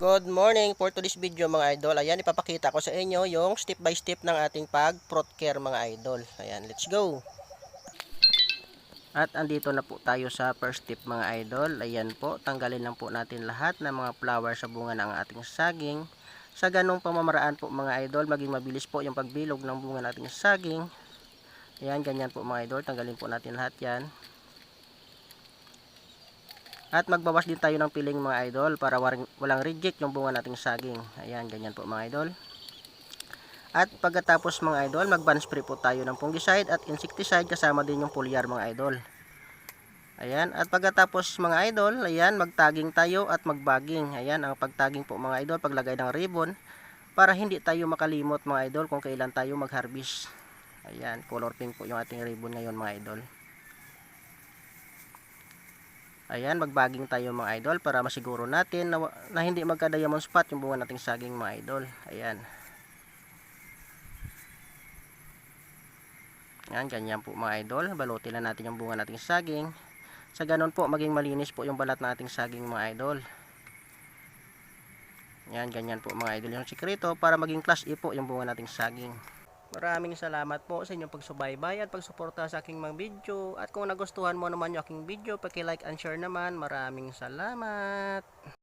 Good morning for today's video mga idol. Ayan, ipapakita ko sa inyo yung step by step ng ating pag-fruit care mga idol. Ayan, let's go. At andito na po tayo sa first step mga idol. Ayan po, tanggalin lang po natin lahat ng mga flower sa bunga ng ating saging. Sa ganong pamamaraan po mga idol, maging mabilis po yung pagbilog ng bunga ng ating saging. Ayan, ganyan po mga idol, tanggalin po natin lahat yan. At magbawas din tayo ng piling mga idol para walang reject yung bunga nating saging. Ayan, ganyan po mga idol. At pagkatapos mga idol, mag-ban spray po tayo ng fungicide at insecticide kasama din yung foliar mga idol. Ayan, at pagkatapos mga idol, ayan, magtagging tayo at magbaging. Ayan, ang pagtagging po mga idol, paglagay ng ribbon para hindi tayo makalimot mga idol kung kailan tayo mag-harvest. Ayan, color pink po yung ating ribbon ngayon mga idol. Ayan, magbaging tayo mga idol para masiguro natin na hindi magka-diamond spot yung bunga nating saging mga idol. Ayan. Ayan, ganyan po mga idol. Balutin na natin yung bunga nating saging. Sa ganun po, maging malinis po yung balat nating saging mga idol. Ayan, ganyan po mga idol yung sikreto para maging class E po yung bunga nating saging. Maraming salamat po sa inyong pagsubaybay at pagsuporta sa aking mga video. At kung nagustuhan mo naman yung aking video, paki-like and share naman. Maraming salamat.